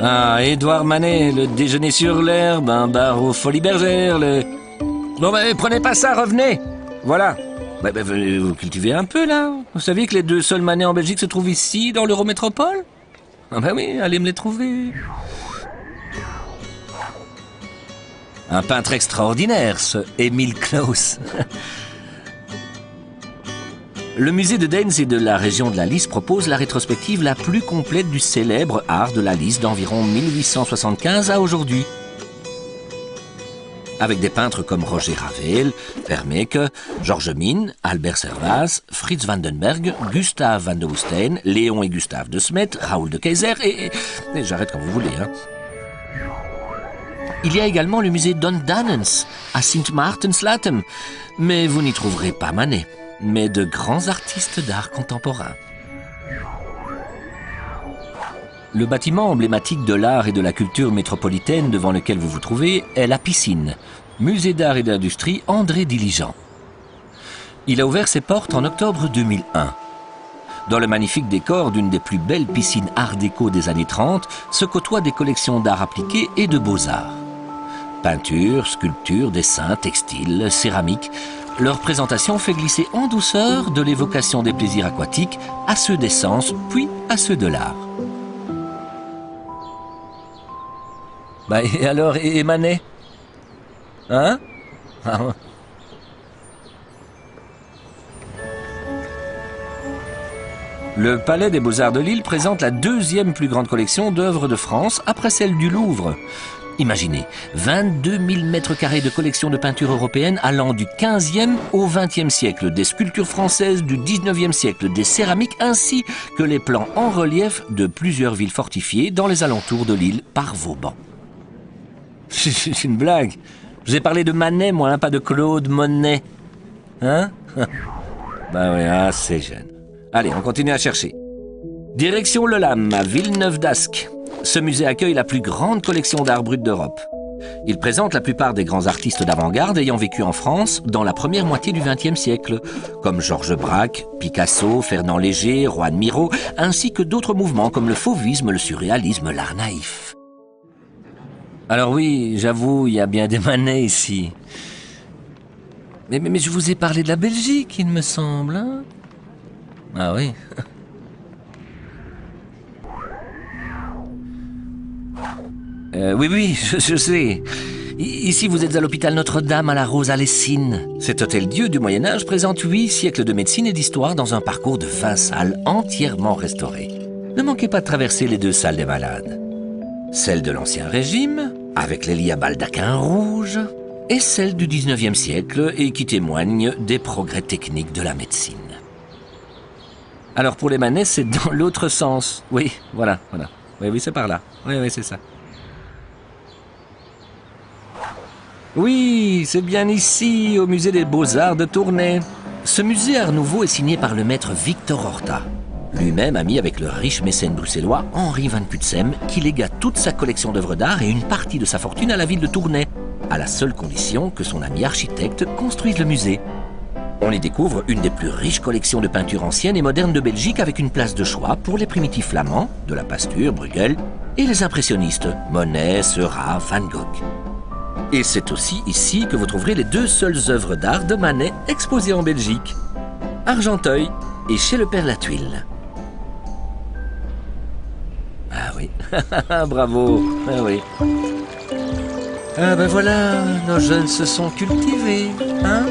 Ah, Édouard Manet, le déjeuner sur l'herbe, un bar aux Folies Bergères, le... Bon, prenez pas ça, revenez. Voilà. Vous cultivez un peu, là. Vous saviez que les deux seuls Manet en Belgique se trouvent ici, dans l'Eurométropole? Ah oui, allez me les trouver. Un peintre extraordinaire, ce Émile Claus. Le musée de Deins et de la région de la Lys propose la rétrospective la plus complète du célèbre art de la Lys d'environ 1875 à aujourd'hui. Avec des peintres comme Roger Ravel, Vermeeke, Georges Mine, Albert Servaz, Frits van den Berg, Gustave van de Woestijn, Léon et Gustave de Smet, Raoul de Keyser et j'arrête quand vous voulez. Hein. Il y a également le musée Don Dannens à Sint-Maartens-Latem, mais vous n'y trouverez pas Manet, mais de grands artistes d'art contemporain. Le bâtiment emblématique de l'art et de la culture métropolitaine devant lequel vous vous trouvez est la Piscine, musée d'art et d'industrie André Diligent. Il a ouvert ses portes en octobre 2001. Dans le magnifique décor d'une des plus belles piscines art déco des années 30, se côtoient des collections d'art appliqué et de beaux-arts. Peinture, sculpture, dessin, textile, céramique, leur présentation fait glisser en douceur de l'évocation des plaisirs aquatiques à ceux des sens, puis à ceux de l'art. Et alors, et Manet? Hein? Le Palais des Beaux-Arts de Lille présente la deuxième plus grande collection d'œuvres de France après celle du Louvre. Imaginez, 22 000 mètres carrés de collection de peinture européenne allant du 15e au 20e siècle, des sculptures françaises du 19e siècle, des céramiques ainsi que les plans en relief de plusieurs villes fortifiées dans les alentours de Lille par Vauban. C'est une blague. Je vous ai parlé de Manet, moi, pas de Claude Monet. Hein? Oui, c'est jeune. Allez, on continue à chercher. Direction Le Lam, à Villeneuve-d'Ascq. Ce musée accueille la plus grande collection d'art brut d'Europe. Il présente la plupart des grands artistes d'avant-garde ayant vécu en France dans la première moitié du XXe siècle, comme Georges Braque, Picasso, Fernand Léger, Juan Miró, ainsi que d'autres mouvements comme le fauvisme, le surréalisme, l'art naïf. Alors oui, j'avoue, il y a bien des Manet ici. Mais je vous ai parlé de la Belgique, il me semble. Hein? Ah oui. Oui, je sais. Ici, vous êtes à l'hôpital Notre-Dame à la Rose à Lessines. Cet hôtel-dieu du Moyen-Âge présente 8 siècles de médecine et d'histoire dans un parcours de 20 salles entièrement restaurées. Ne manquez pas de traverser les 2 salles des malades. Celle de l'Ancien Régime, avec les lits à baldaquin rouge, et celle du 19e siècle, et qui témoigne des progrès techniques de la médecine. Alors pour les Manet, c'est dans l'autre sens. Oui, voilà. Oui, c'est par là. Oui, c'est ça. Oui, c'est bien ici, au musée des Beaux-Arts de Tournai. Ce musée Art Nouveau est signé par le maître Victor Horta, lui-même ami avec le riche mécène bruxellois Henri van Putsem, qui légua toute sa collection d'œuvres d'art et une partie de sa fortune à la ville de Tournai, à la seule condition que son ami architecte construise le musée. On y découvre une des plus riches collections de peintures anciennes et modernes de Belgique avec une place de choix pour les primitifs flamands, de la Pasture, Bruegel, et les impressionnistes, Monet, Seurat, Van Gogh. Et c'est aussi ici que vous trouverez les 2 seules œuvres d'art de Manet exposées en Belgique, Argenteuil et chez le Père Latuile. Ah oui, bravo, ah oui. Ah ben voilà, nos jeunes se sont cultivés, hein?